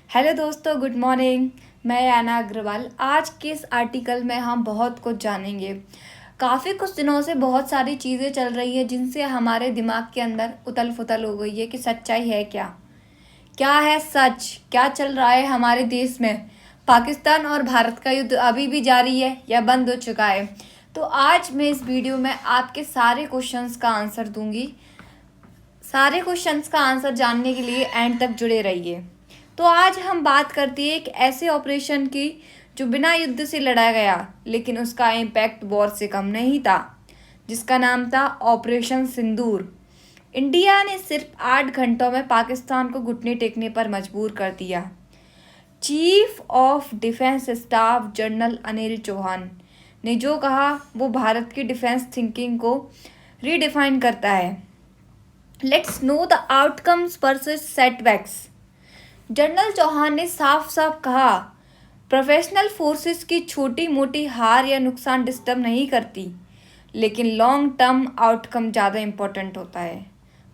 Hello दोस्तों, good morning. मैं याना अग्रवाल। आज के इस आर्टिकल में हम बहुत कुछ जानेंगे। काफ़ी कुछ दिनों से बहुत सारी चीज़ें चल रही हैं जिनसे हमारे दिमाग के अंदर उथल पुथल हो गई है कि सच्चाई है क्या, क्या है सच, क्या चल रहा है हमारे देश में। पाकिस्तान और भारत का युद्ध अभी भी जारी है या बंद हो चुका है। तो आज मैं इस वीडियो में आपके सारे क्वेश्चंस का आंसर दूंगी। सारे क्वेश्चंस का आंसर जानने के लिए एंड तक जुड़े रहिए। तो आज हम बात करते हैं एक ऐसे ऑपरेशन की जो बिना युद्ध से लड़ा गया लेकिन उसका इम्पैक्ट वॉर से कम नहीं था, जिसका नाम था ऑपरेशन सिंदूर। इंडिया ने सिर्फ 8 घंटों में पाकिस्तान को घुटने टेकने पर मजबूर कर दिया। Chief of defence staff general Anil Chauhan ने जो कहा वो भारत की डिफेंस थिंकिंग को रीडिफाइन करता है। Let's know the outcomes versus setbacks. General Chauhan ने साफ साफ कहा, प्रोफेशनल फोर्सेस की छोटी मोटी हार या नुकसान डिस्टर्ब नहीं करती, लेकिन लॉन्ग टर्म आउटकम ज़्यादा इम्पोर्टेंट होता है।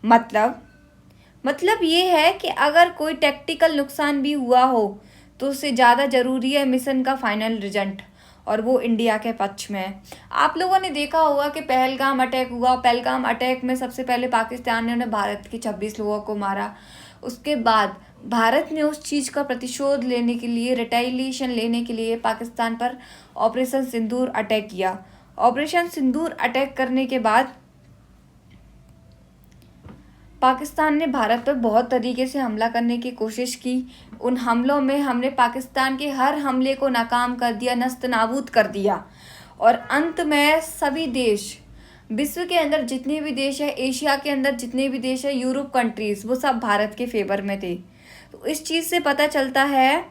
मतलब ये है कि अगर कोई टेक्टिकल नुकसान भी हुआ हो तो उससे ज़्यादा ज़रूरी है मिशन का फाइनल रिजल्ट, और वो इंडिया के पक्ष में है। आप लोगों ने देखा होगा कि पहलगाम अटैक हुआ। पहलगाम अटैक में सबसे पहले पाकिस्तान ने भारत के 26 लोगों को मारा। उसके बाद भारत ने उस चीज़ का प्रतिशोध लेने के लिए, रिटेलिएशन लेने के लिए पाकिस्तान पर ऑपरेशन सिंदूर अटैक किया। ऑपरेशन सिंदूर अटैक करने के बाद पाकिस्तान ने भारत पर बहुत तरीके से हमला करने की कोशिश की। उन हमलों में हमने पाकिस्तान के हर हमले को नाकाम कर दिया, नस्त नाबूद कर दिया। और अंत में सभी देश, विश्व के अंदर जितने भी देश है, एशिया के अंदर जितने भी देश है, यूरोप कंट्रीज़, वो सब भारत के फेवर में थे। तो इस चीज़ से पता चलता है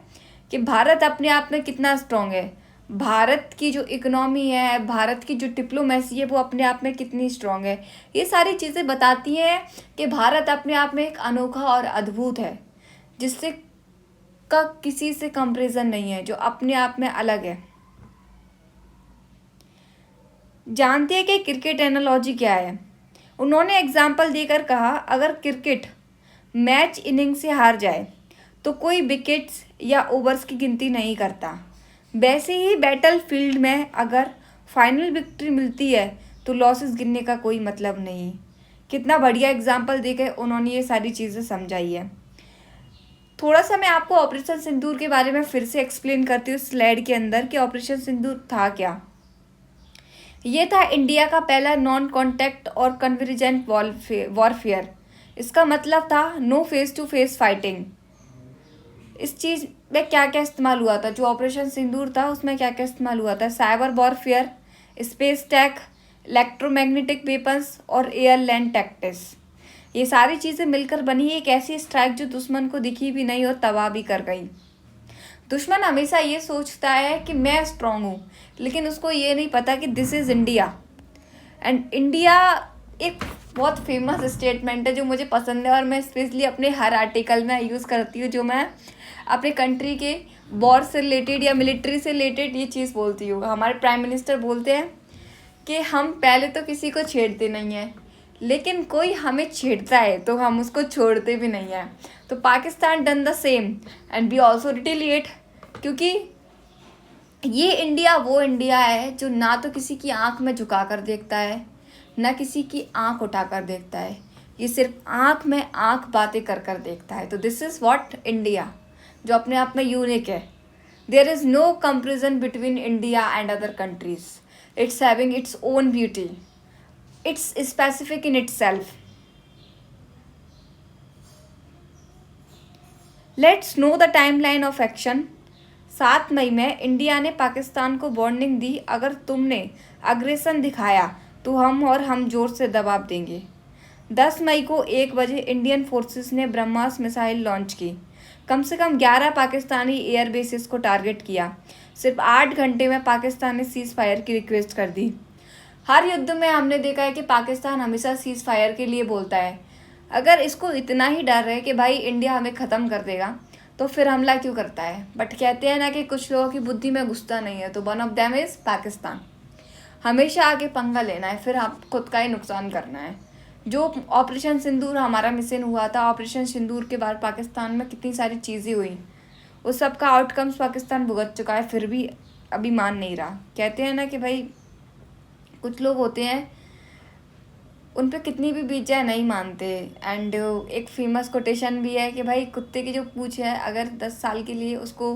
कि भारत अपने आप में कितना स्ट्रांग है। भारत की जो इकोनॉमी है, भारत की जो डिप्लोमेसी है, वो अपने आप में कितनी स्ट्रांग है। ये सारी चीज़ें बताती हैं कि भारत अपने आप में एक अनोखा और अद्भुत है, जिससे का किसी से कंपैरिजन नहीं है, जो अपने आप में अलग है। जानते हैं कि क्रिकेट एनालॉजी क्या है? उन्होंने एग्जाम्पल देकर कहा, अगर क्रिकेट मैच इनिंग से हार जाए तो कोई विकेट्स या ओवर्स की गिनती नहीं करता, वैसे ही बैटल फील्ड में अगर फाइनल विक्ट्री मिलती है तो लॉसेस गिनने का कोई मतलब नहीं। कितना बढ़िया एग्जाम्पल देकर उन्होंने ये सारी चीज़ें समझाई है। थोड़ा सा मैं आपको ऑपरेशन सिंदूर के बारे में फिर से एक्सप्लेन करती हूँ स्लाइड के अंदर कि ऑपरेशन सिंदूर था क्या। ये था इंडिया का पहला नॉन कॉन्टैक्ट और कन्वर्जेंट वॉरफेयर। इसका मतलब था no face to face fighting. इस चीज़ में क्या क्या इस्तेमाल हुआ था, जो ऑपरेशन सिंदूर था उसमें क्या क्या इस्तेमाल हुआ था? साइबर वॉरफेयर, स्पेस टैक, इलेक्ट्रोमैग्नेटिक वेपन्स और एयर लैंड टैक्टिक्स। ये सारी चीज़ें मिलकर बनी एक ऐसी स्ट्राइक जो दुश्मन को दिखी भी नहीं और तबाह भी कर गई। दुश्मन हमेशा ये सोचता है कि मैं स्ट्रांग हूँ, लेकिन उसको ये नहीं पता कि this is India. And India एक बहुत फेमस स्टेटमेंट है जो मुझे पसंद है, और मैं स्पेशली अपने हर आर्टिकल में यूज़ करती हूँ, जो मैं अपने कंट्री के वॉर से रिलेटेड या मिलिट्री से रिलेटेड ये चीज़ बोलती हूँ। हमारे प्राइम मिनिस्टर बोलते हैं कि हम पहले तो किसी को छेड़ते नहीं हैं, लेकिन कोई हमें छेड़ता है तो हम उसको छोड़ते भी नहीं हैं। तो Pakistan done the same and we also retaliate, क्योंकि ये इंडिया वो इंडिया है जो ना तो किसी की आंख में झुका कर देखता है, ना किसी की आंख उठा कर देखता है। ये सिर्फ आंख में आंख बातें कर कर देखता है। तो दिस इज़ व्हाट इंडिया, जो अपने आप में यूनिक है। There is no comparison between India and other countries. It's having its own beauty, it's specific in its self. Let's know the timeline of action. 7 मई में इंडिया ने पाकिस्तान को warning दी, अगर तुमने अग्रेसन दिखाया तो हम जोर से दबाव देंगे। 10 मई को 1 बजे इंडियन फोर्सेस ने ब्रह्मास मिसाइल लॉन्च की। कम से कम 11 पाकिस्तानी एयर बेसिस को टारगेट किया। सिर्फ 8 घंटे में पाकिस्तान ने सीज़ फायर की रिक्वेस्ट कर दी। हर युद्ध में हमने देखा है कि पाकिस्तान हमेशा सीज़ फायर के लिए बोलता है। अगर इसको इतना ही डर है कि भाई इंडिया हमें ख़त्म कर देगा तो फिर हमला क्यों करता है? बट कहते हैं ना कि कुछ लोगों की बुद्धि में घुसता नहीं है, तो one of them is Pakistan. हमेशा आगे पंगा लेना है, फिर आप खुद का ही नुकसान करना है। जो ऑपरेशन सिंदूर हमारा मिशन हुआ था, ऑपरेशन सिंदूर के बाद पाकिस्तान में कितनी सारी चीज़ें हुई। उस सब का आउटकम्स पाकिस्तान भुगत चुका है, फिर भी अभी मान नहीं रहा। कहते हैं ना कि भाई कुछ लोग होते हैं उन पे कितनी भी बीत जाए नहीं मानते। एंड एक फेमस कोटेशन भी है कि भाई कुत्ते की जो पूंछ है अगर 10 साल के लिए उसको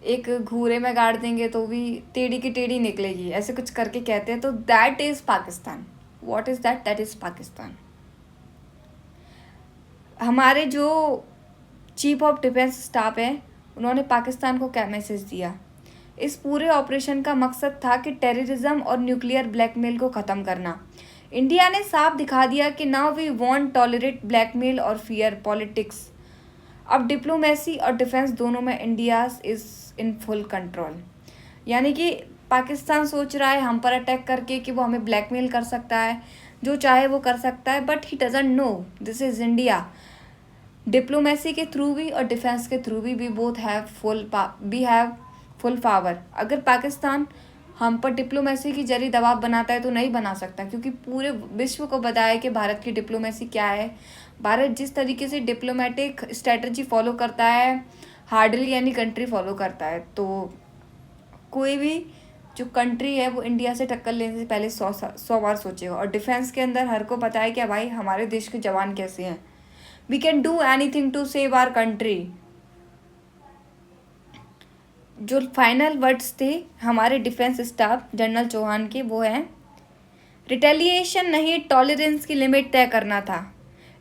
एक घूरे में गाड़ देंगे तो भी टेढ़ी की टेढ़ी निकलेगी, ऐसे कुछ करके कहते हैं। तो that is Pakistan. What is that? That is Pakistan. हमारे जो चीफ ऑफ डिफेंस स्टाफ है उन्होंने पाकिस्तान को क्या मैसेज दिया? इस पूरे ऑपरेशन का मकसद था कि टेररिज्म और न्यूक्लियर ब्लैकमेल को ख़त्म करना। इंडिया ने साफ दिखा दिया कि now we won't tolerate blackmail और फियर पॉलिटिक्स। अब डिप्लोमेसी और डिफेंस दोनों में India is in full control. यानी कि पाकिस्तान सोच रहा है हम पर अटैक करके कि वो हमें ब्लैकमेल कर सकता है, जो चाहे वो कर सकता है, but he doesn't know this is India. Diplomacy के थ्रू भी और डिफेंस के थ्रू भी बोथ हैव फुल पावर। अगर पाकिस्तान हम पर डिप्लोमेसी की जरिए दबाव बनाता है तो नहीं बना सकता, क्योंकि पूरे विश्व को पता है कि भारत की डिप्लोमेसी क्या है। भारत जिस तरीके से डिप्लोमेटिक स्ट्रेटजी फॉलो करता है, हार्डली यानी कंट्री फॉलो करता है। तो कोई भी जो कंट्री है वो इंडिया से टक्कर लेने से पहले 100 बार सोचेगा। और डिफेंस के अंदर हर को पता है कि भाई हमारे देश के जवान कैसे हैं। We can do anything to save our country. जो फाइनल वर्ड्स थे हमारे डिफेंस स्टाफ जनरल चौहान के वो हैं, रिटेलिएशन नहीं टॉलरेंस की लिमिट तय करना था।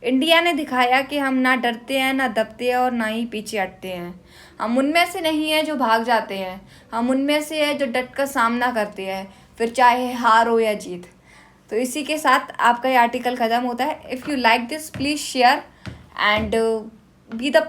इंडिया ने दिखाया कि हम ना डरते हैं ना दबते हैं और ना ही पीछे हटते हैं। हम उनमें से नहीं हैं जो भाग जाते हैं, हम उनमें से हैं जो डट कर सामना करते हैं, फिर चाहे हार हो या जीत। तो इसी के साथ आपका ये आर्टिकल ख़त्म होता है। If you like this please share and be the